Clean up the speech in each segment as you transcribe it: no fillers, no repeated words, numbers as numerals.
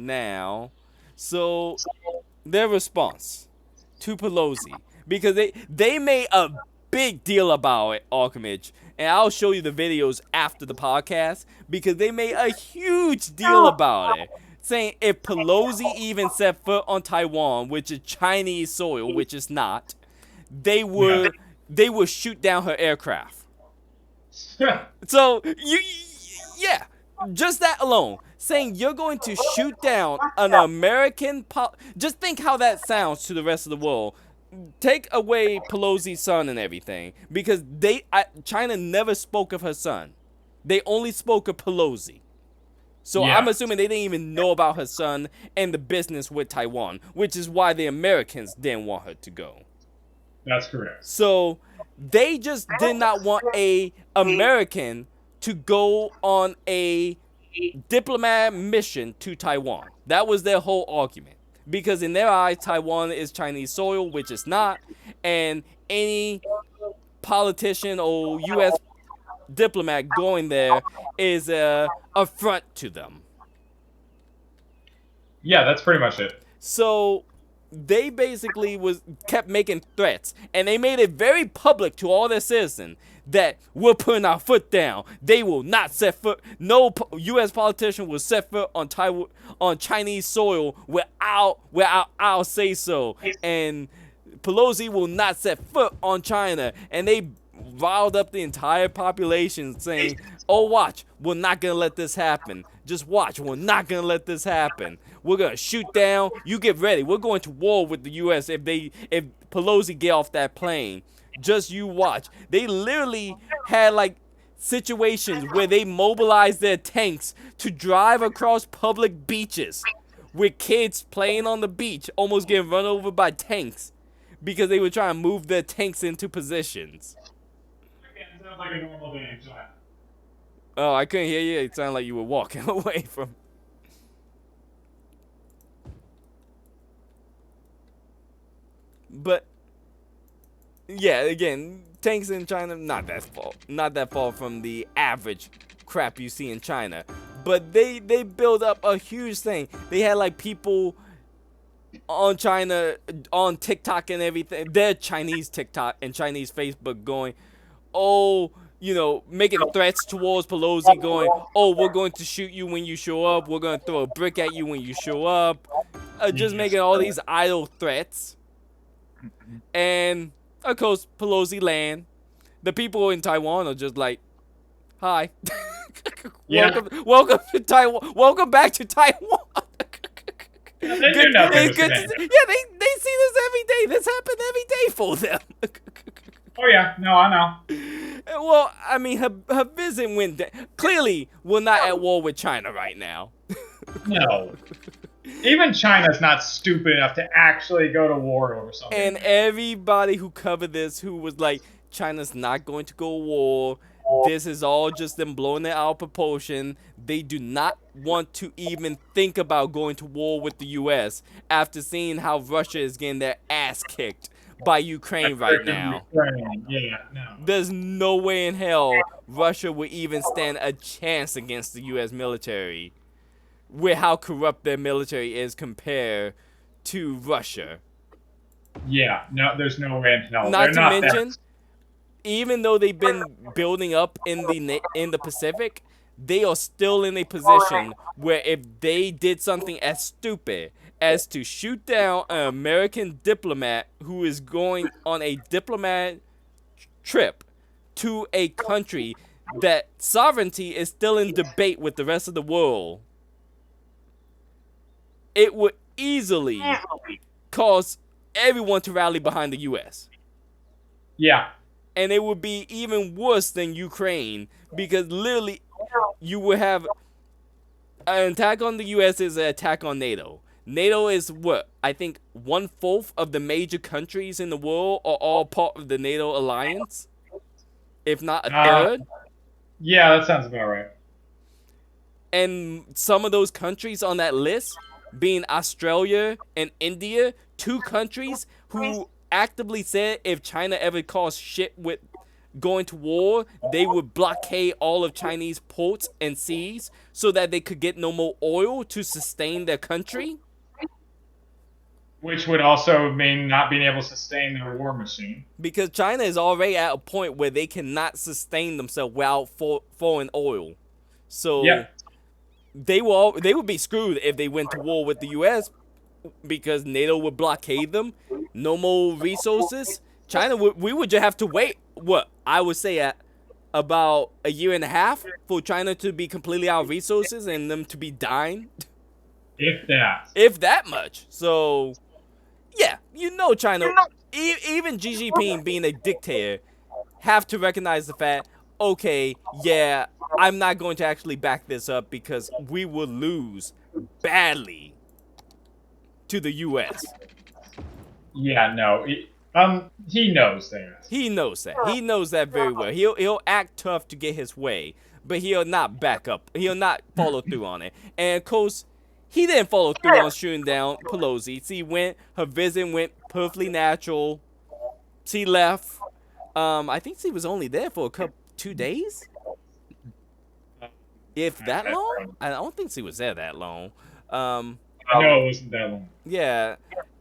now. So their response to Pelosi, because they made a big deal about it, Archimage, and I'll show you the videos after the podcast because they made a huge deal about it, saying if Pelosi even set foot on Taiwan, which is Chinese soil, which is not, they Yeah. would shoot down her aircraft. So yeah, just that alone, saying you're going to shoot down an American. Just think how that sounds to the rest of the world. Take away Pelosi's son and everything, because China never spoke of her son. They only spoke of Pelosi. So Yeah. I'm assuming they didn't even know about her son and the business with Taiwan, which is why the Americans didn't want her to go. That's correct. So they just did not want a American to go on a diplomatic mission to Taiwan. That was their whole argument. Because in their eyes, Taiwan is Chinese soil, which is not. And any politician or U.S. diplomat going there is a affront to them. Yeah, that's pretty much it. So they basically kept making threats, and they made it very public to all their citizens that we're putting our foot down. They will not set foot. No U.S. politician will set foot on Taiwan, on Chinese soil without our say so. And Pelosi will not set foot on China. And they riled up the entire population, saying, "Oh, watch, we're not gonna let this happen. Just watch, we're not gonna let this happen. We're gonna shoot down. You get ready. We're going to war with the U.S. if Pelosi get off that plane. Just you watch." They literally had like situations where they mobilized their tanks to drive across public beaches with kids playing on the beach, almost getting run over by tanks because they were trying to move their tanks into positions. Sounds like a normal day in China. Oh, I couldn't hear you. It sounded like you were walking away from. But yeah, again, tanks in China not that far from the average crap you see in China. But they built up a huge thing. They had like people on China on TikTok and everything. Their Chinese TikTok and Chinese Facebook going, "Oh, you know, making threats towards Pelosi, going, "Oh, we're going to shoot you when you show up. We're going to throw a brick at you when you show up." Just making all these idle threats. And of course, Pelosi land. The people in Taiwan are just like, "Hi, welcome to Taiwan. Welcome back to Taiwan." Yeah, they do nothing. They see this every day. This happened every day for them. Oh yeah, no, I know. Well, I mean, her visit went down. Clearly, we're not at war with China right now. No. Even China's not stupid enough to actually go to war over something. And everybody who covered this, who was like, China's not going to go to war. This is all just them blowing it out of proportion. They do not want to even think about going to war with the U.S. after seeing how Russia is getting their ass kicked by Ukraine right now. Yeah, no. There's no way in hell Russia would even stand a chance against the U.S. military with how corrupt their military is compared to Russia. Yeah, no, there's no way in hell. Not to mention, even though they've been building up in the Pacific, they are still in a position where if they did something as stupid as to shoot down an American diplomat who is going on a diplomatic trip to a country that sovereignty is still in debate with the rest of the world, it would easily cause everyone to rally behind the U.S. Yeah. And it would be even worse than Ukraine, because literally you would have an attack on the U.S. is an attack on NATO. NATO is what? I think 1/4 of the major countries in the world are all part of the NATO alliance, if not a third. Yeah, that sounds about right. And some of those countries on that list, being Australia and India, 2 countries who actively said if China ever caused shit with going to war, they would blockade all of Chinese ports and seas so that they could get no more oil to sustain their country. Which would also mean not being able to sustain their war machine. Because China is already at a point where they cannot sustain themselves without foreign oil. So Yep. they would be screwed if they went to war with the U.S. because NATO would blockade them. No more resources. We would just have to wait. What I would say at about a year and a half for China to be completely out of resources and them to be dying, If that. if that much. So yeah, China. Even Xi Jinping being a dictator, have to recognize the fact. Okay, yeah, I'm not going to actually back this up because we will lose badly to the U.S. Yeah, no. He knows that. He knows that. He knows that very well. He'll act tough to get his way, but he'll not back up. He'll not follow through on it. And of course, he didn't follow through on shooting down Pelosi. See, her visit went perfectly natural. She left. I think she was only there for 2 days, if that long. I don't think she was there that long. I know it wasn't that long. Yeah.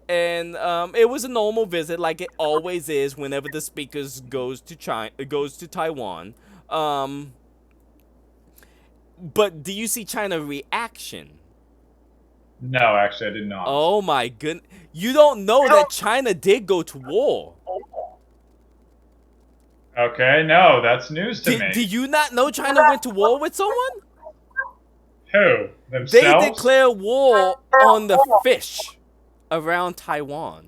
And it was a normal visit, like it always is whenever the speakers goes to Taiwan. But do you see China's reaction? No, actually, I did not. Oh my goodness! You don't know that China did go to war. Okay, no, that's news to me. Do you not know China went to war with someone? Who? They Themselves? declared war on the fish around Taiwan.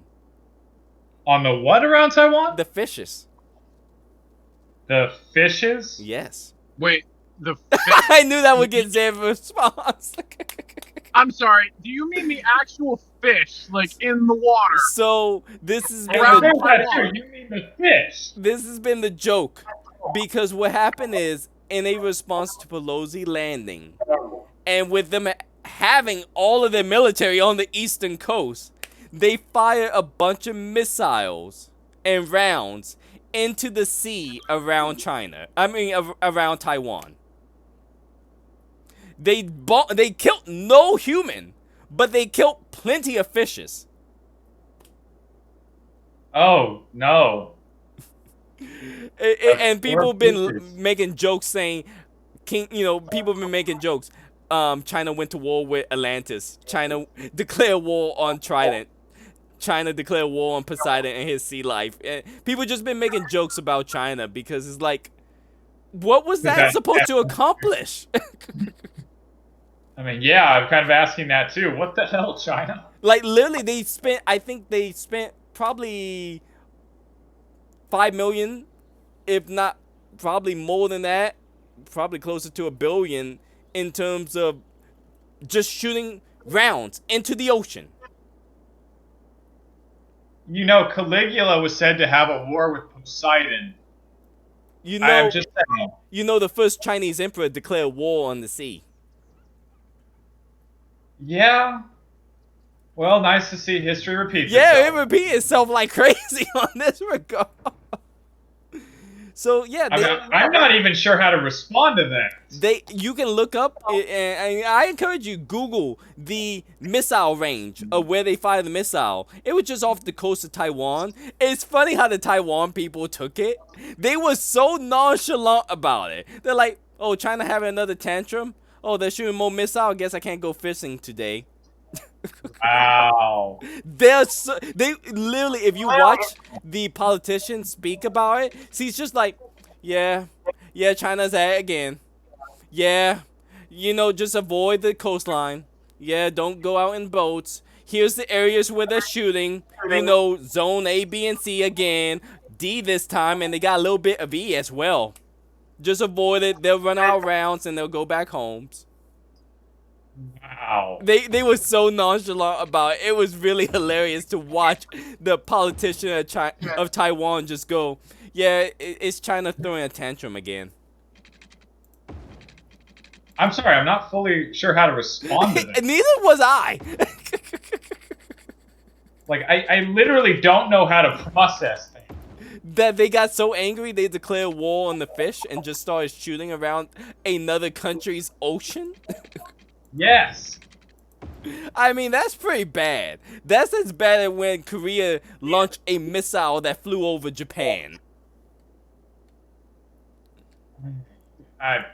On the what around Taiwan? The fishes. The fishes? Yes. Wait, the I knew that would get Zeb's response. I'm sorry. Do you mean the actual fish, like in the water? So this has been I Around think the, that Taiwan. too. You mean the fish? this has been the joke, because what happened is, in a response to Pelosi landing, and with them having all of their military on the eastern coast, they fired a bunch of missiles and rounds into the sea around around Taiwan. They killed no human, but they killed plenty of fishes. Oh, no. And people have been fishes. making jokes saying, people have been making jokes. China went to war with Atlantis. China declared war on Trident. China declared war on Poseidon and his sea life. And people just been making jokes about China because it's like, what was that supposed to accomplish? I mean, yeah, I'm kind of asking that too. What the hell, China? Like, literally, I think they spent probably 5 million, if not probably more than that, probably closer to $1 billion, in terms of just shooting rounds into the ocean. You know, Caligula was said to have a war with Poseidon. I'm just saying. The first Chinese emperor declared war on the sea. Yeah. Well, nice to see history repeat Yeah, it itself. repeats itself like crazy on this regard. So yeah, I'm not even sure how to respond to that. You can look up, and I encourage you, Google the missile range of where they fired the missile. It was just off the coast of Taiwan. It's funny how the Taiwan people took it. They were so nonchalant about it. They're like, oh, China having another tantrum? Oh, they're shooting more missile? I guess I can't go fishing today. Wow. They literally, if you watch the politicians speak about it, see, it's just like, yeah, China's at it again. Yeah, just avoid the coastline. Yeah, don't go out in boats. Here's the areas where they're shooting. Zone A, B, and C again. D this time, and they got a little bit of E as well. Just avoid it. They'll run out of rounds, and they'll go back homes. Wow. They were so nonchalant about it. It was really hilarious to watch the politician of Taiwan just go, yeah, it's China throwing a tantrum again. I'm sorry, I'm not fully sure how to respond to this. Neither was I. Like, I literally don't know how to process things. that they got so angry they declared war on the fish and just started shooting around another country's ocean? Yes. I mean, that's pretty bad. That's as bad as when Korea launched a missile that flew over Japan. I'm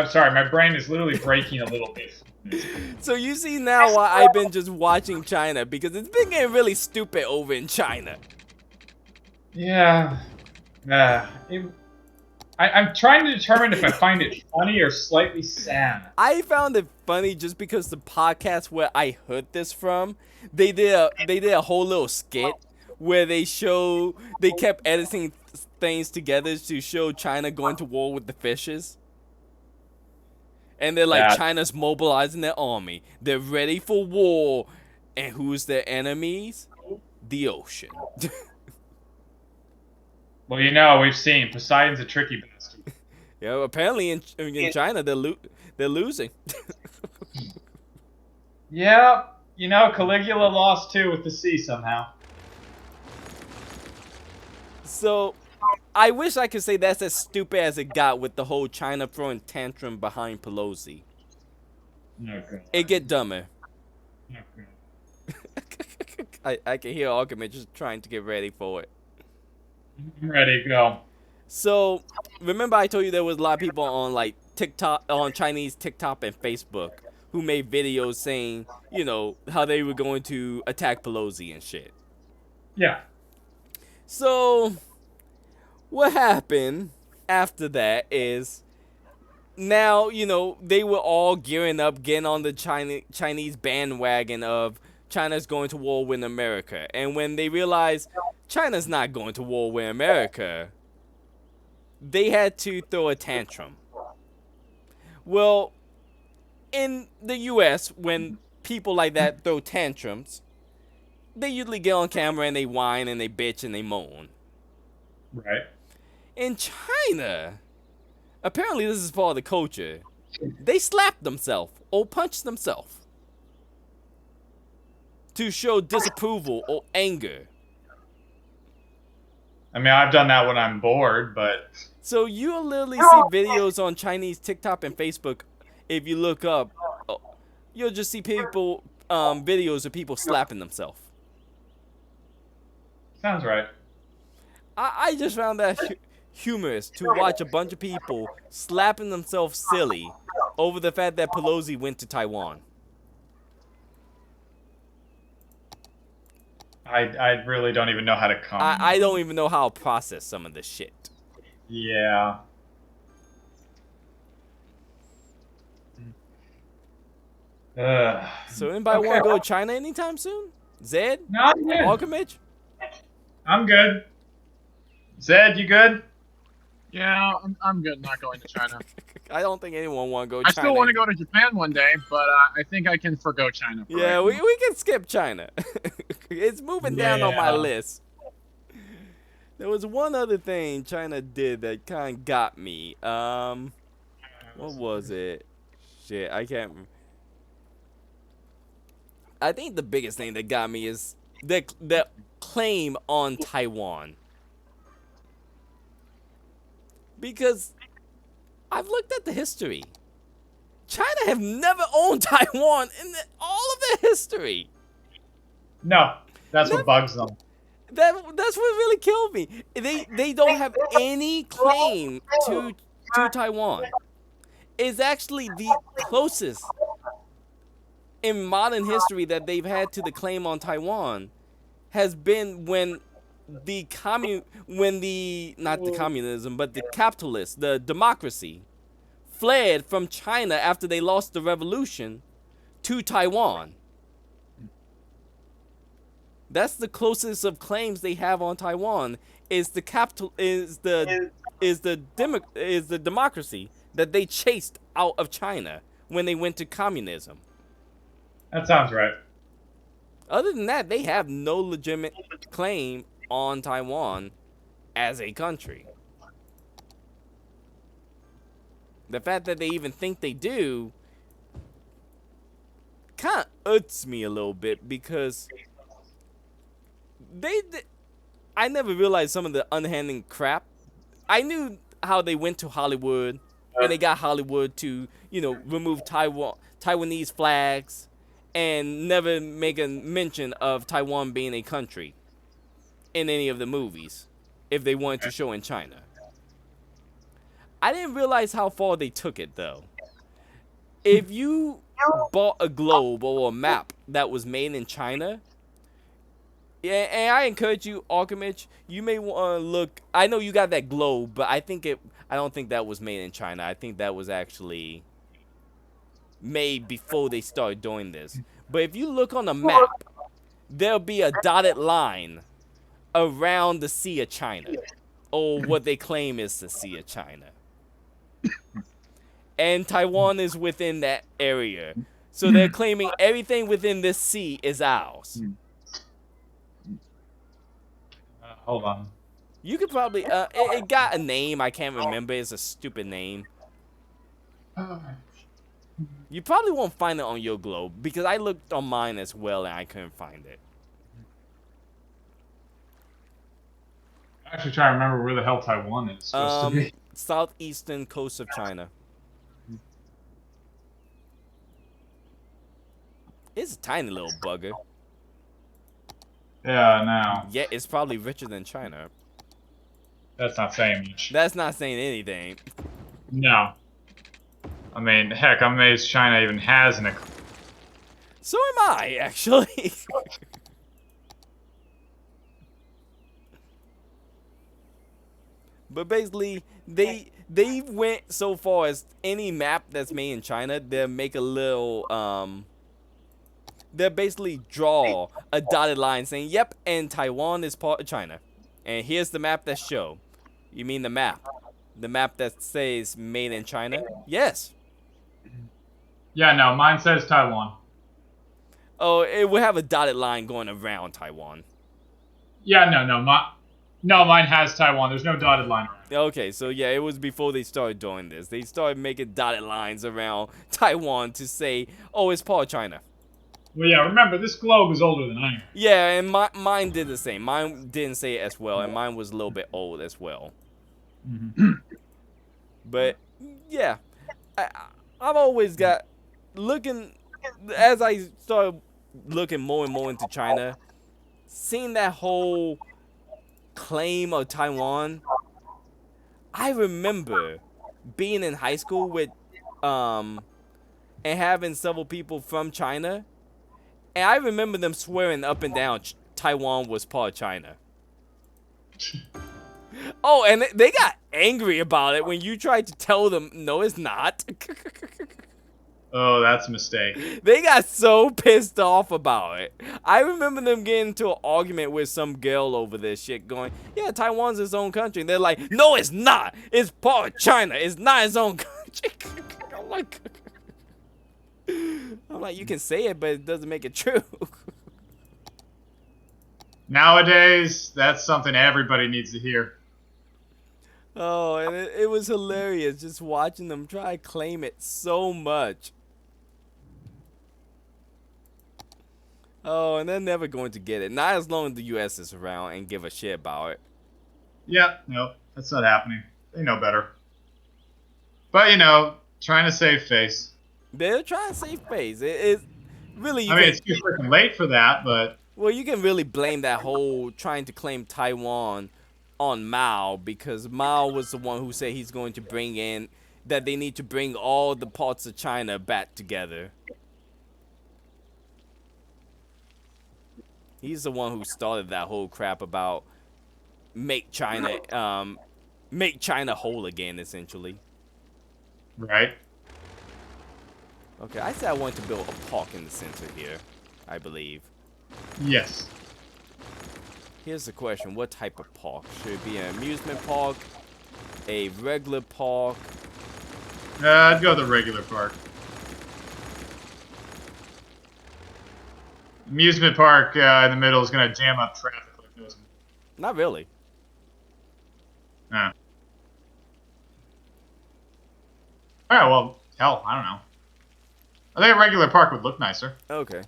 sorry, my brain is literally breaking a little bit. So you see now why I've been just watching China, because it's been getting really stupid over in China. Yeah. I'm trying to determine if I find it funny or slightly sad. I found it funny just because the podcast where I heard this from, they did a whole little skit where they kept editing things together to show China going to war with the fishes. And they're like, Yeah. China's mobilizing their army. They're ready for war. And who's their enemies? The ocean. Well, you know, we've seen Poseidon's a tricky bastard. Yeah, apparently in China they're losing. Yeah, you know, Caligula lost too with the sea somehow. So, I wish I could say that's as stupid as it got with the whole China throwing tantrum behind Pelosi. Okay. It get dumber. Okay. I can hear Alchemist just trying to get ready for it. I'm ready, go. So, remember I told you there was a lot of people on like TikTok, on Chinese TikTok and Facebook, who made videos saying, you know, how they were going to attack Pelosi and shit. Yeah. So, what happened after that is, now, you know, they were all gearing up, getting on the Chinese bandwagon of China's going to war with America. And when they realized China's not going to war with America, they had to throw a tantrum. Well, in the US, when people like that throw tantrums, they usually get on camera and they whine and they bitch and they moan. Right. In China, apparently this is part of the culture, they slap themselves or punch themselves to show disapproval or anger. I mean, I've done that when I'm bored, but... So you'll literally see videos on Chinese TikTok and Facebook. If you look up, you'll just see people, videos of people slapping themselves. Sounds right. I just found that humorous to watch a bunch of people slapping themselves silly over the fact that Pelosi went to Taiwan. I really don't even know how to comment. I don't even know how to process some of this shit. Yeah. So anybody want to go to China anytime soon? Zed? No, I'm good. Alchemist? I'm good. Zed, you good? Yeah, I'm good not going to China. I don't think anyone want to go to I China. still want to go to Japan one day, but I think I can forgo China. For Yeah, right we now. can skip China. It's moving down on my Yeah. list. There was one other thing China did that kind of got me. What was it? Shit, I can't. I think the biggest thing that got me is the claim on Taiwan. Because I've looked at the history. China have never owned Taiwan in all of their history. No, that's what bugs them. That's what really killed me. They don't have any claim to Taiwan. It's actually the closest in modern history that they've had to the claim on Taiwan has been when the not the communism, but the capitalists, the democracy, fled from China after they lost the revolution to Taiwan. That's the closest of claims they have on Taiwan is the democracy that they chased out of China when they went to communism. That sounds right. Other than that, they have no legitimate claim on Taiwan as a country. The fact that they even think they do kind of irks me a little bit because I never realized some of the unhandling crap. I knew how they went to Hollywood when they got Hollywood to, remove Taiwanese flags and never make a mention of Taiwan being a country in any of the movies if they wanted to show in China. I didn't realize how far they took it, though. If you bought a globe or a map that was made in China, yeah, and I encourage you, Archimage, you may want to look. I know you got that globe, but I don't think that was made in China. I think that was actually made before they started doing this. But if you look on the map, there'll be a dotted line around the Sea of China, or what they claim is the Sea of China. And Taiwan is within that area. So they're claiming everything within this sea is ours. Hold on. You could probably, it got a name, I can't remember, it's a stupid name. You probably won't find it on your globe, because I looked on mine as well and I couldn't find it. I'm actually trying to remember where the hell Taiwan is supposed to be. Southeastern coast of China. It's a tiny little bugger. Yeah, now. Yeah, it's probably richer than China. That's not saying much. That's not saying anything. No. I mean, heck, I'm amazed China even has an economy. So am I, actually. But basically, they went so far as any map that's made in China, they'll make a little, they'll basically draw a dotted line saying, yep, and Taiwan is part of China. And here's the map that show. You mean the map? The map that says made in China? Yes. Yeah, no, mine says Taiwan. Oh, it will have a dotted line going around Taiwan. Yeah, no, mine has Taiwan. There's no dotted line around. Okay, so yeah, it was before they started doing this. They started making dotted lines around Taiwan to say, oh, it's part of China. Well, yeah, remember, this globe is older than I am. Yeah, and mine did the same. Mine didn't say it as well, and mine was a little bit old as well. Mm-hmm. But, yeah, I've always got, as I started looking more and more into China, seeing that whole claim of Taiwan, I remember being in high school with, and having several people from China, and I remember them swearing up and down Taiwan was part of China. Oh, and they got angry about it when you tried to tell them, no, it's not. Oh, that's a mistake. They got so pissed off about it. I remember them getting into an argument with some girl over this shit going, yeah, Taiwan's its own country. And they're like, no, it's not. It's part of China. It's not its own country. I'm like, you can say it, but it doesn't make it true. Nowadays, that's something everybody needs to hear. Oh, and it was hilarious just watching them try to claim it so much. Oh, and they're never going to get it. Not as long as the U.S. is around and give a shit about it. Yeah, no, that's not happening. They know better. But, you know, trying to save face. They're trying to save face. It's really. I mean, it's too freaking late for that, but. Well, you can really blame that whole trying to claim Taiwan on Mao, because Mao was the one who said he's going to bring in, that they need to bring all the parts of China back together. He's the one who started that whole crap about make China whole again, essentially. Right. Okay, I said I wanted to build a park in the center here, I believe. Yes. Here's the question, what type of park? Should it be an amusement park? A regular park? I'd go the regular park. Amusement park in the middle is going to jam up traffic like those. Not really. Nah. Alright, well, hell, I don't know. I think a regular park would look nicer. Okay.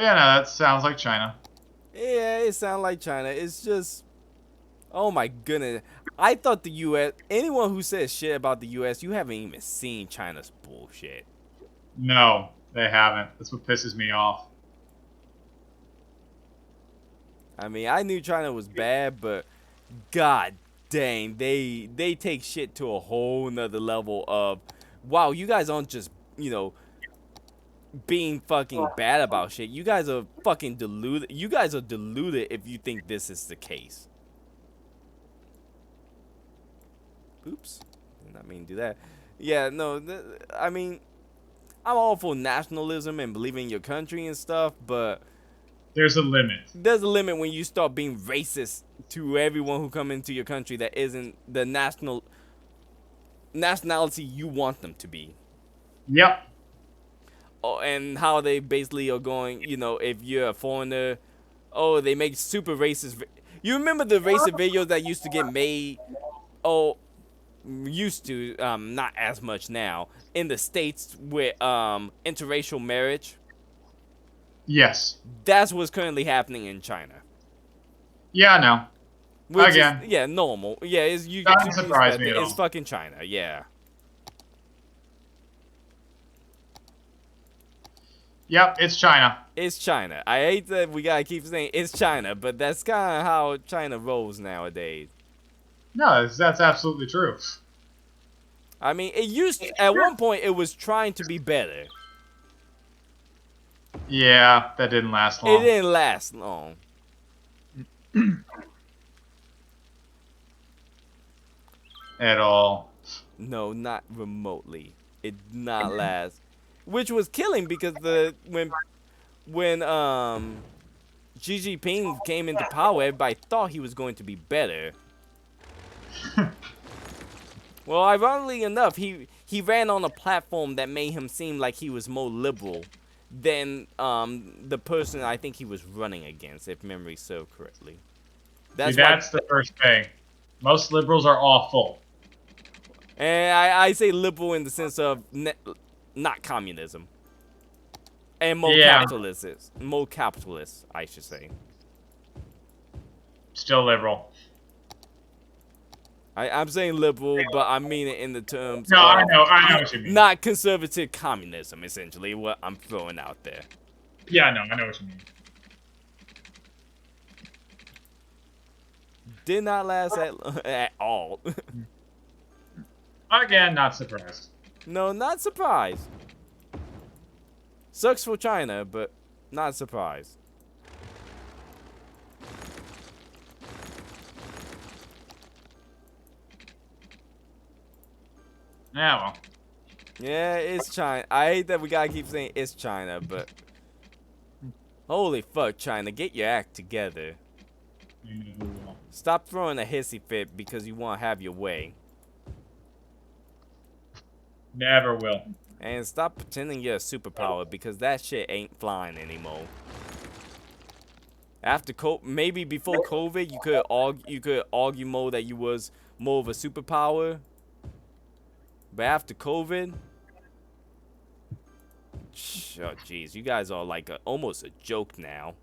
But yeah, no, that sounds like China. Yeah, it sounds like China. It's just, oh my goodness. I thought the U.S. Anyone who says shit about the U.S., you haven't even seen China's bullshit. No, they haven't. That's what pisses me off. I mean, I knew China was bad, but god dang, they take shit to a whole nother level of, wow, you guys aren't just, being fucking bad about shit. You guys are fucking deluded. You guys are deluded if you think this is the case. Oops. Did not mean to do that. Yeah, no, I mean, I'm all for nationalism and believing in your country and stuff, but there's a limit. There's a limit when you start being racist to everyone who come into your country that isn't the nationality you want them to be. Yep. Oh, and how they basically are going, if you're a foreigner, oh, they make super racist. You remember the racist videos that used to get made? Oh, used to, not as much now, in the States with interracial marriage? Yes. That's what's currently happening in China. Yeah, I know. Which Again. is, normal. Yeah, Doesn't surprise me at all. It's fucking China, yeah. Yep, it's China. It's China. I hate that we gotta keep saying it's China, but that's kind of how China rolls nowadays. No, that's absolutely true. I mean, at one point, it was trying to be better. Yeah, that didn't last long. It didn't last long. At all. No, not remotely. It did not last. Which was killing because when Xi Jinping came into power, everybody thought he was going to be better. Well, ironically enough, he ran on a platform that made him seem like he was more liberal than the person I think he was running against, if memory serves correctly. That's the first thing. Most liberals are awful. And I say liberal in the sense of not communism. And more capitalists. More capitalists, I should say. Still liberal. I'm saying liberal, but I mean it in the terms of... I know what you mean. Not conservative communism, essentially, what I'm throwing out there. Yeah, I know what you mean. Did not last at all. Again, not surprised. No, not surprised. Sucks for China, but not surprised. Yeah, well. Yeah, it's China. I hate that we gotta keep saying it's China, but... Holy fuck, China, get your act together. Stop throwing a hissy fit because you want to have your way. Never will. And stop pretending you're a superpower because that shit ain't flying anymore. After maybe before COVID, you could argue more that you was more of a superpower. But after COVID, oh jeez, you guys are like almost a joke now.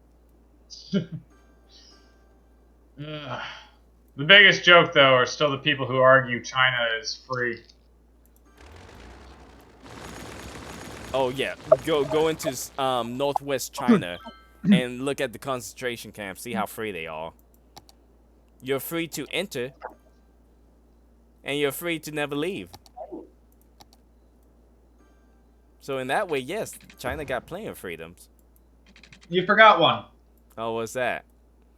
The biggest joke, though, are still the people who argue China is free. Oh yeah, go into northwest China and look at the concentration camps. See how free they are. You're free to enter, and you're free to never leave. So in that way, yes, China got plenty of freedoms. You forgot one. Oh, what's that?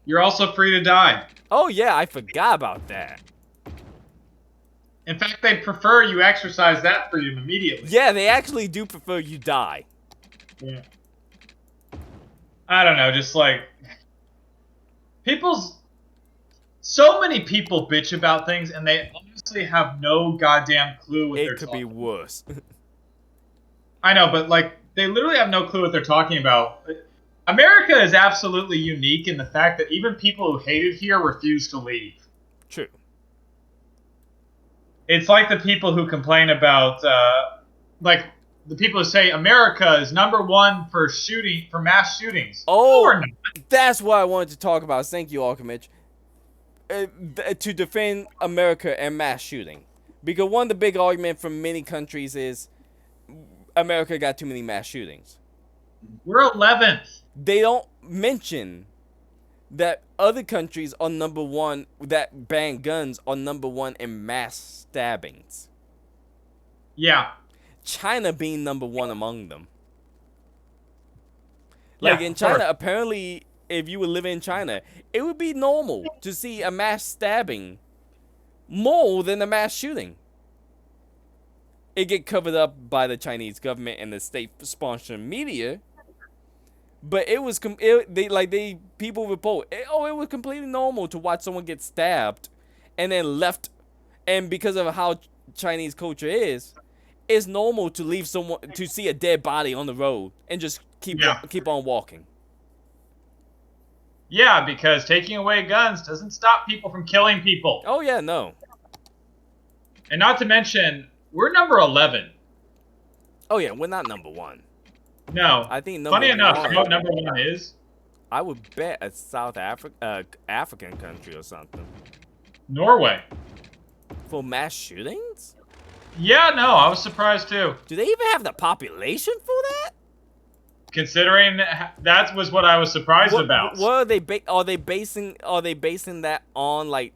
You're also free to die. Oh yeah, I forgot about that. In fact, they prefer you exercise that freedom immediately. Yeah, they actually do prefer you die. Yeah. I don't know, just like... So many people bitch about things, and they honestly have no goddamn clue what they're talking about. It could be worse. I know, but, like, they literally have no clue what they're talking about. America is absolutely unique in the fact that even people who hate it here refuse to leave. True. It's like the people who complain about, like, the people who say America is #1 for mass shootings. Oh, No, we're not. that's what I wanted to talk about. Thank you, Alchemich. To defend America and mass shooting. Because one of the big arguments from many countries is America got too many mass shootings. We're 11th. They don't mention that other countries are #1 that ban guns are #1 in mass stabbings. Yeah. China being #1 among them. Like Yeah, in of China, course. apparently, if you would live in China, it would be normal to see a mass stabbing more than a mass shooting. It get covered up by the Chinese government and the state-sponsored media, but it was people report it was completely normal to watch someone get stabbed and then left, and because of how Chinese culture is, it's normal to leave someone to see a dead body on the road and just keep on walking. Yeah, because taking away guns doesn't stop people from killing people. Oh yeah, no. And not to mention, we're number 11. Oh yeah, we're not #1. No. I think Funny enough, #1. you know what #1 is? I would bet a South African country or something Norway. for mass shootings. Yeah, no, I was surprised too. Do they even have the population for that? Considering that was what I was surprised about. What are they are they basing that on, like,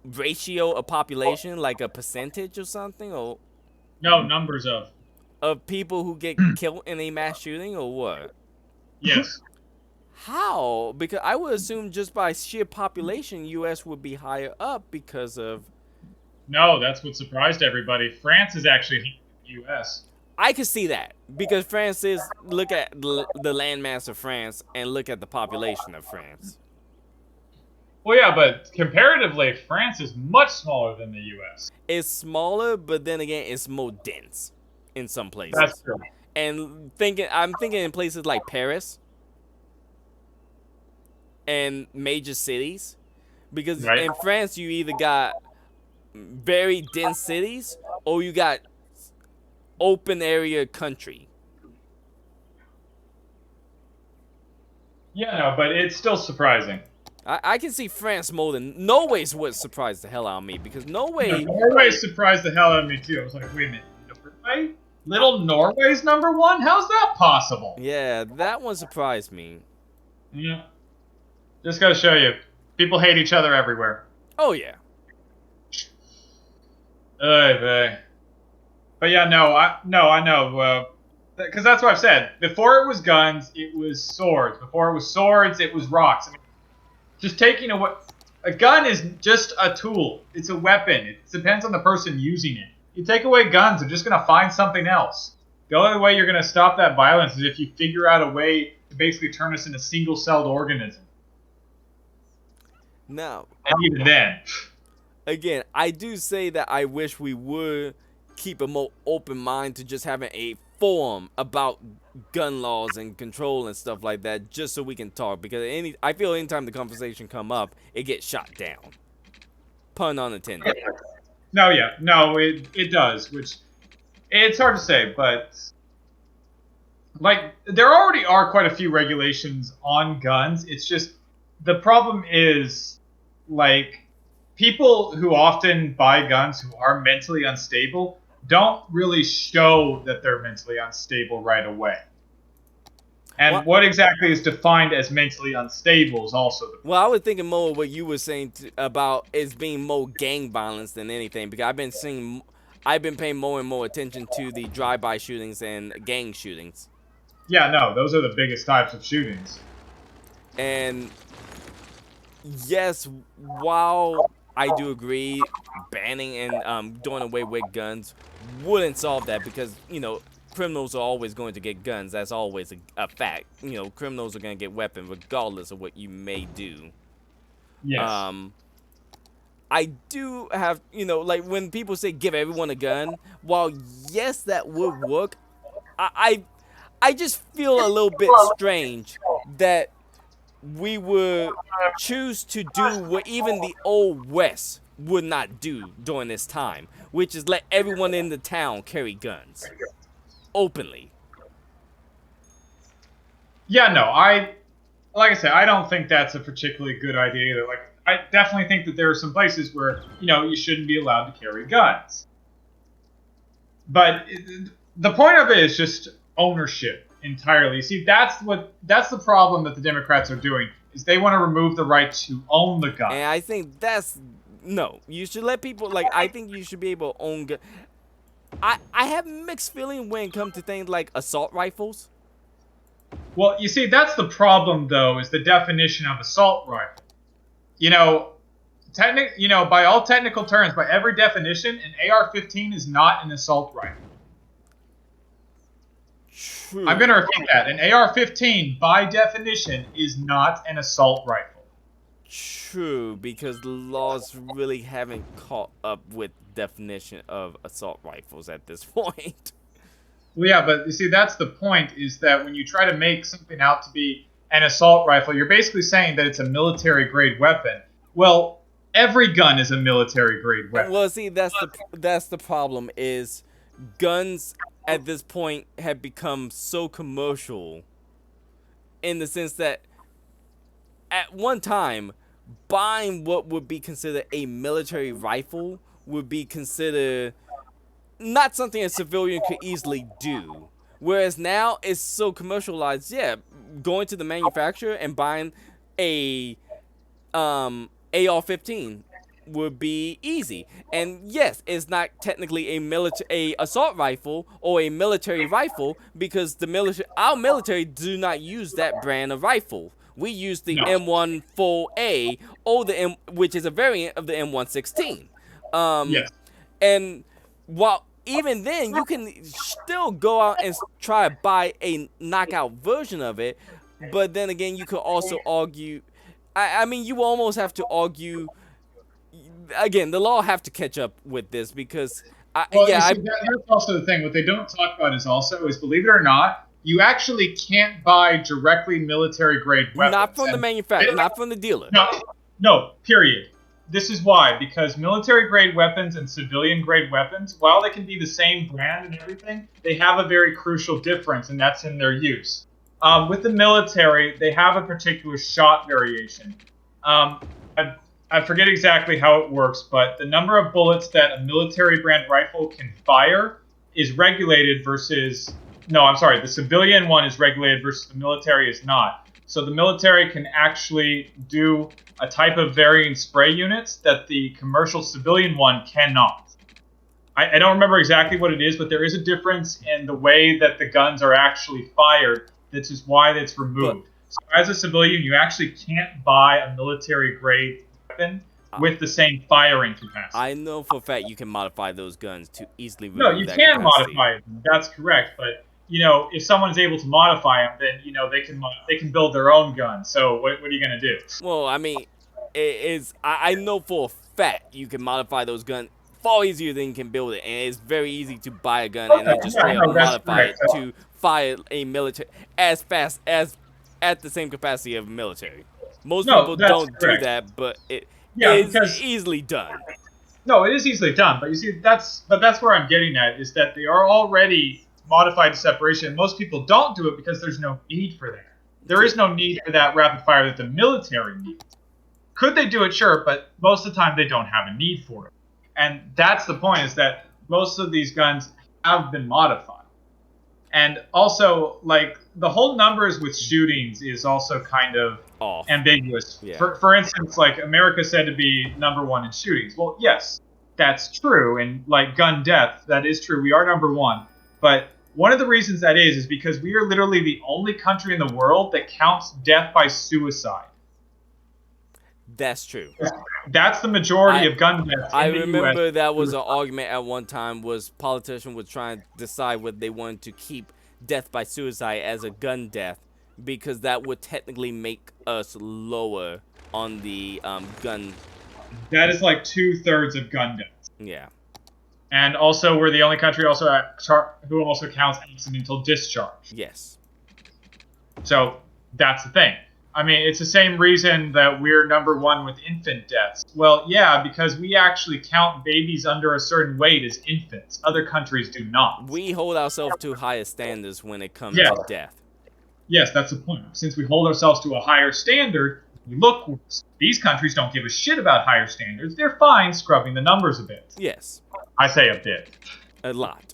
ratio of population, like a percentage or something, or No, numbers of. people who get killed in a mass shooting, or what? Yes. How? Because I would assume just by sheer population, U.S. would be higher up because of. No, that's what surprised everybody. France is actually U.S. I could see that because France is, look at the landmass of France and look at the population of France. Well, yeah, but comparatively, France is much smaller than the U.S. It's smaller, but then again, it's more dense in some places. That's true. And I'm thinking in places like Paris and major cities, because Right. in France you either got very dense cities or you got open area country. Yeah, no, but it's still surprising. I can see France more than Norway's what surprised the hell out of me, because Norway. Norway surprised the hell out of me too. I was like, wait a minute, Norway? Little Norway's #1? How's that possible? Yeah, that one surprised me. Yeah. Just gotta show you, people hate each other everywhere. Oh yeah. But yeah, I know. Because that's what I've said. Before it was guns, it was swords. Before it was swords, it was rocks. I mean, just taking away a gun is just a tool. It's a weapon. It depends on the person using it. You take away guns, they're just gonna find something else. The only way you're gonna stop that violence is if you figure out a way to basically turn us into single-celled organism. Now, And even then, again, I do say that I wish we would keep a more open mind to just having a forum about gun laws and control and stuff like that, just so we can talk. Because I feel anytime the conversation come up, it gets shot down. Pun unintended. no, it does, which it's hard to say, but like there already are quite a few regulations on guns. It's just the problem is like people who often buy guns who are mentally unstable don't really show that they're mentally unstable right away. And what exactly is defined as mentally unstable is also the problem. Well, I was thinking more of what you were saying about it's being more gang violence than anything, because I've been paying more and more attention to the drive-by shootings and gang shootings. Yeah, no, those are the biggest types of shootings. And yes, while I do agree banning and doing away with guns wouldn't solve that, because, you know, criminals are always going to get guns. That's always a fact. You know, criminals are going to get weapons regardless of what you may do. Yes. I do have, you know, like when people say give everyone a gun, while yes, that would work, I just feel a little bit strange that we would choose to do what even the old West would not do during this time, which is let everyone in the town carry guns. openly. Yeah, no, like I said, I don't think that's a particularly good idea either. Like, I definitely think that there are some places where, you shouldn't be allowed to carry guns. But the point of it is just ownership entirely. See, that's the problem that the Democrats are doing, is they want to remove the right to own the gun. And I think no. You should let people, like, I think you should be able to own gun. I have mixed feeling when it comes to things like assault rifles. Well, you see, that's the problem, though, is the definition of assault rifle. By all technical terms, by every definition, an AR-15 is not an assault rifle. True. I'm going to repeat that. An AR-15, by definition, is not an assault rifle. True, because the laws really haven't caught up with definition of assault rifles at this point. Well, yeah, but you see, that's the point, is that when you try to make something out to be an assault rifle, you're basically saying that it's a military-grade weapon. Well, every gun is a military-grade weapon. Well, see, that's the problem, is guns at this point have become so commercial, in the sense that at one time, buying what would be considered a military rifle would be considered not something a civilian could easily do. Whereas now it's so commercialized, yeah, going to the manufacturer and buying a AR-15 would be easy. And yes, it's not technically a assault rifle or a military rifle, because our military do not use that brand of rifle. We use the M14A, or which is a variant of the M116. Yes. And while even then, you can still go out and try to buy a knockout version of it, but then again, you could also argue. I mean, you almost have to argue. Again, the law have to catch up with this, because that's also the thing. What they don't talk about is, believe it or not, you actually can't buy directly military-grade weapons. Not from the manufacturer, not from the dealer. No, period. This is why, because military-grade weapons and civilian-grade weapons, while they can be the same brand and everything, they have a very crucial difference, and that's in their use. With the military, they have a particular shot variation. I forget exactly how it works, but the number of bullets that a military-brand rifle can fire is regulated versus... No, I'm sorry, the civilian one is regulated versus the military is not. So the military can actually do a type of varying spray units that the commercial civilian one cannot. I don't remember exactly what it is, but there is a difference in the way that the guns are actually fired. This is why it's removed. So as a civilian, you actually can't buy a military-grade weapon with the same firing capacity. I know for a fact you can modify those guns to easily remove No, you that can capacity. modify them. That's correct, but if someone's able to modify them, then they can build their own gun. So what are you gonna do? Well, I mean, I know for a fact you can modify those guns far easier than you can build it, and it's very easy to buy a gun and then just straight up modify it to fire a military as fast as at the same capacity of military. Most people don't do that, but it is easily done. No, it is easily done, but you see, that's where I'm getting at, is that they are already modified to separation. Most people don't do it because there's no need for that. There is no need for that rapid fire that the military needs. Could they do it? Sure, but most of the time they don't have a need for it. And that's the point, is that most of these guns have been modified. And also, like, the whole numbers with shootings is also kind of ambiguous. Yeah. For instance, like, America said to be #1 in shootings. Well, yes, that's true. And, like, gun death, that is true. We are #1. But one of the reasons that is because we are literally the only country in the world that counts death by suicide. That's true. That's the majority of gun deaths. I remember that was an argument at one time, was politicians were trying to decide whether they wanted to keep death by suicide as a gun death, because that would technically make us lower on the gun. That is like 2/3 of gun deaths. Yeah. And also, we're the only country who also counts accidental discharge. Yes. So that's the thing. I mean, it's the same reason that we're number one with infant deaths. Well, yeah, because we actually count babies under a certain weight as infants. Other countries do not. We hold ourselves to higher standards when it comes Yeah. to death. Yes, that's the point. Since we hold ourselves to a higher standard, we look worse. These countries don't give a shit about higher standards. They're fine scrubbing the numbers a bit. Yes. I say a bit. A lot.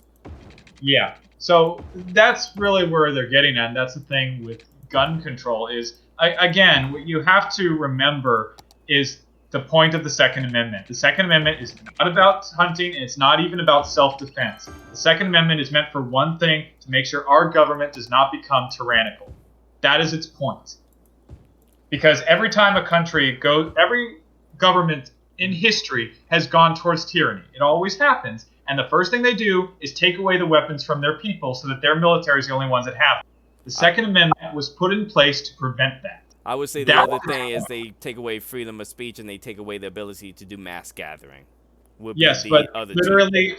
Yeah. So that's really where they're getting at. And that's the thing with gun control is, again, what you have to remember is the point of the Second Amendment. The Second Amendment is not about hunting, and it's not even about self-defense. The Second Amendment is meant for one thing, to make sure our government does not become tyrannical. That is its point. Because every time a country goes, every government in history has gone towards tyranny. It always happens. And the first thing they do is take away the weapons from their people so that their military is the only ones that have them. The Second Amendment was put in place to prevent that. I would say the other thing is they take away freedom of speech and they take away the ability to do mass gathering. Yes, but literally,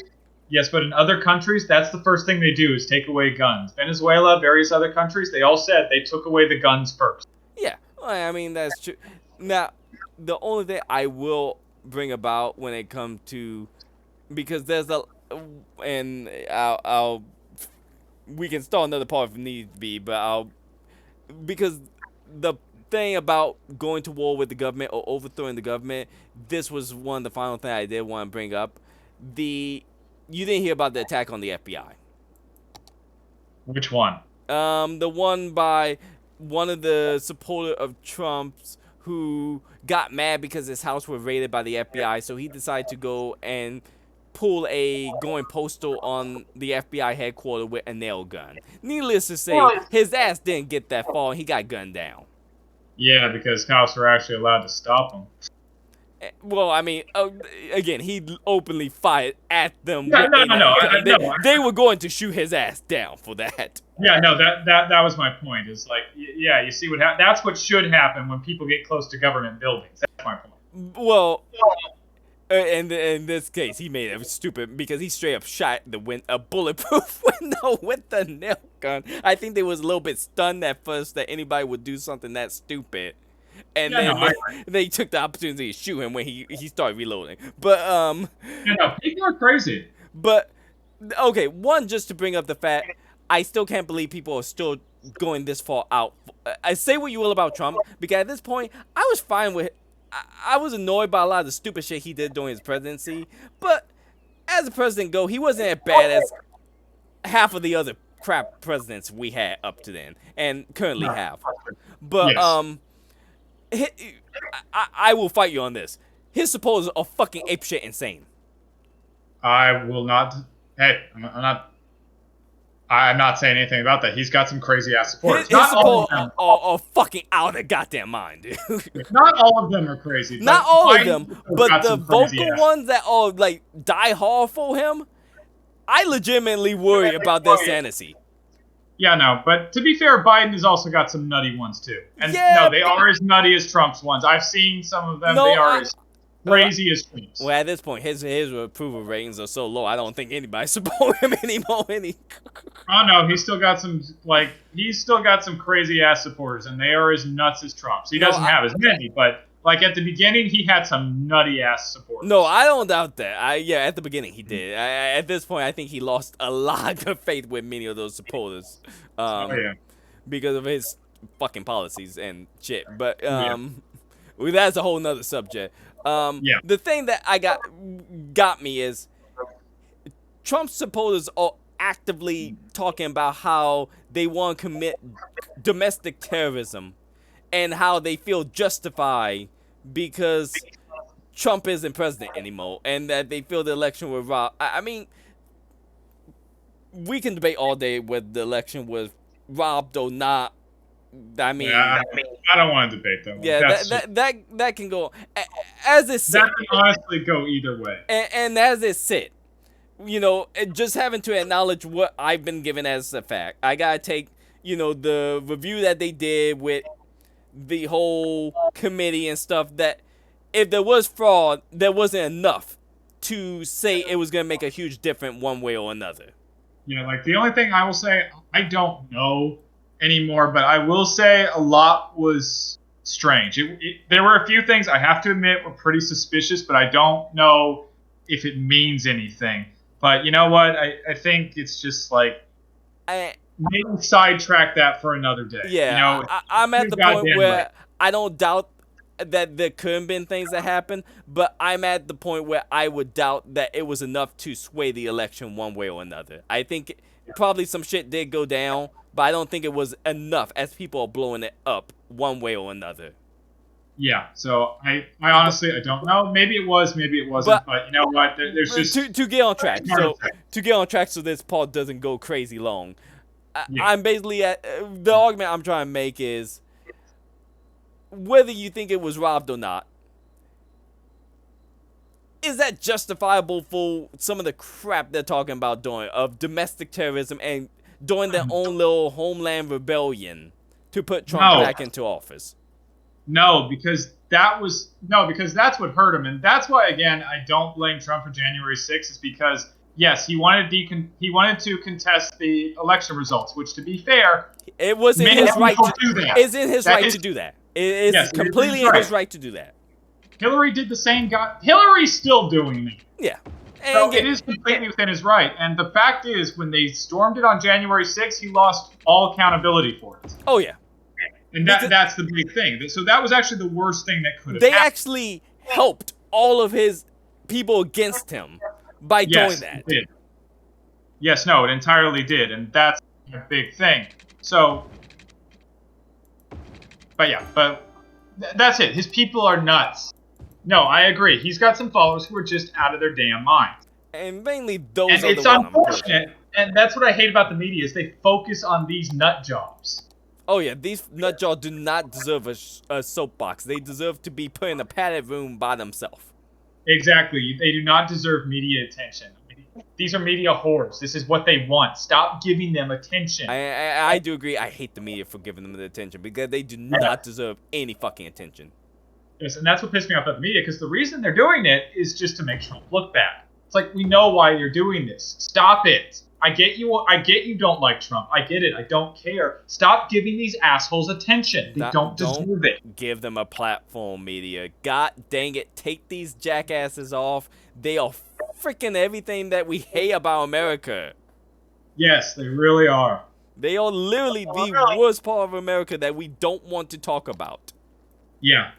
yes, but in other countries, that's the first thing they do is take away guns. Venezuela, various other countries, they all said they took away the guns first. Yeah, I mean, that's true. Now, the only thing I will bring about when it comes to, because there's a, and I'll we can start another part if need be, but because the thing about going to war with the government or overthrowing the government, this was one of the final things I did want to bring up. You didn't hear about the attack on the FBI. Which one? The one by one of the supporter of Trump's who got mad because his house was raided by the FBI, so he decided to go and pull a going postal on the FBI headquarters with a nail gun. Needless to say, his ass didn't get that far. He got gunned down. Yeah, because cops were actually allowed to stop him. Well, I mean, again, he openly fired at them. Yeah, no. They were going to shoot his ass down for that. Yeah, no, that was my point. Is like, yeah, you see what that's what should happen when people get close to government buildings. That's my point. Well, in this case, he made it stupid because he straight up shot a bulletproof window with the nail gun. I think they was a little bit stunned at first that anybody would do something that stupid. And they took the opportunity to shoot him when he started reloading. But people are crazy. But okay, just to bring up the fact, I still can't believe people are still going this far out. I say what you will about Trump, because at this point, I was fine with. I was annoyed by a lot of the stupid shit he did during his presidency, but as a president he wasn't as bad as half of the other crap presidents we had up to then and currently have. But yes. I will fight you on this. His supporters are fucking apeshit insane. I will not. Hey, I'm not saying anything about that. He's got some crazy ass supporters. His supporters are fucking out of their goddamn mind, dude. Not all of them are crazy. Not all of them, but the vocal ones that are like die hard for him, I legitimately worry about their sanity. Yeah, no, but to be fair, Biden has also got some nutty ones too. And no, they are as nutty as Trump's ones. I've seen some of them. They are as crazy as Trump's. Well, at this point, his approval ratings are so low, I don't think anybody support him anymore. Oh no, he's still got some crazy ass supporters, and they are as nuts as Trump's. He doesn't have as many, but like at the beginning, he had some nutty ass supporters. No, I don't doubt that. At the beginning he did. At this point, I think he lost a lot of faith with many of those supporters, because of his fucking policies and shit. But that's a whole nother subject. The thing that got me is Trump's supporters are actively talking about how they want to commit domestic terrorism and how they feel justified because Trump isn't president anymore and that they feel the election was robbed. I mean, we can debate all day whether the election was robbed or not. I mean, I don't want to debate that one. Yeah, that can go as it sit. That can honestly go either way. And as it sit, just having to acknowledge what I've been given as a fact. I gotta take, the review that they did with the whole committee and stuff, that if there was fraud, there wasn't enough to say it was gonna make a huge difference one way or another. Yeah, like the only thing I will say, I don't know anymore, but I will say a lot was strange. There were a few things I have to admit were pretty suspicious, but I don't know if it means anything. But you know what? I think it's just like I, maybe sidetrack that for another day. You yeah, know, I'm at too the point goddamn late. where I don't doubt that there could have been things that happened, but I'm at the point where I would doubt that it was enough to sway the election one way or another. I think probably some shit did go down, but I don't think it was enough as people are blowing it up one way or another. Yeah, so I honestly I don't know. Maybe it was, maybe it wasn't. But you know what? There's just to get on track. it's hard So to say. to get on track, so this part doesn't go crazy long. Yeah. I'm basically at the argument I'm trying to make is whether you think it was robbed or not. Is that justifiable for some of the crap they're talking about doing of domestic terrorism and doing their own little homeland rebellion to put Trump No. back into office? No, because that's what hurt him, and that's why again I don't blame Trump for January 6th. Is because yes, he wanted to contest the election results, which to be fair, It was in many his right people to do that. It's in his That right is- to do that. It is Yes, it is completely his in his right. right to do that. Hillary did the same. Hillary's still doing that. Yeah. So And it is completely within his right. And the fact is, when they stormed it on January 6th, he lost all accountability for it. oh yeah. And that's the big thing. So that was actually the worst thing that could have They happened. actually helped all of his people against him by Yes, doing that. it did. Yes, no, it entirely did. And that's a big thing. So, but that's it. His people are nuts. No, I agree. He's got some followers who are just out of their damn minds. And mainly those And are it's the ones I'm unfortunate. And that's what I hate about the media is they focus on these nut jobs. Oh yeah, these nutjaws do not deserve a soapbox. They deserve to be put in a padded room by themselves. Exactly. They do not deserve media attention. These are media whores. This is what they want. Stop giving them attention. I do agree. I hate the media for giving them the attention because they do not deserve any fucking attention. Yes, and that's what pissed me off about the media, because the reason they're doing it is just to make Trump look bad. It's like, we know why you're doing this. Stop it. I get you don't like Trump. I get it. I don't care. Stop giving these assholes attention. They don't deserve it. Give them a platform, media. God dang it. Take these jackasses off. They are freaking everything that we hate about America. Yes, they really are. They are literally the worst part of America that we don't want to talk about. Yeah.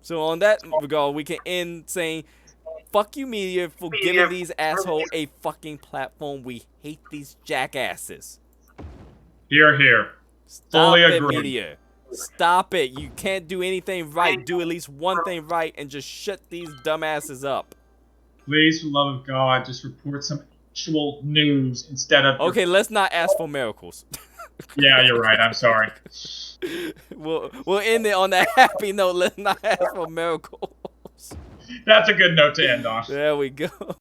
So on that regard, we can end saying, fuck you, media, for giving these assholes a fucking platform. We hate these jackasses. Here, here. Stop Fully it, agree. media. Stop it. You can't do anything right. Do at least one thing right and just shut these dumbasses up. Please, for the love of God, just report some actual news instead of... Okay, let's not ask for miracles. Yeah, you're right. I'm sorry. We'll end it on that happy note. Let's not ask for miracles. That's a good note to end on. There we go.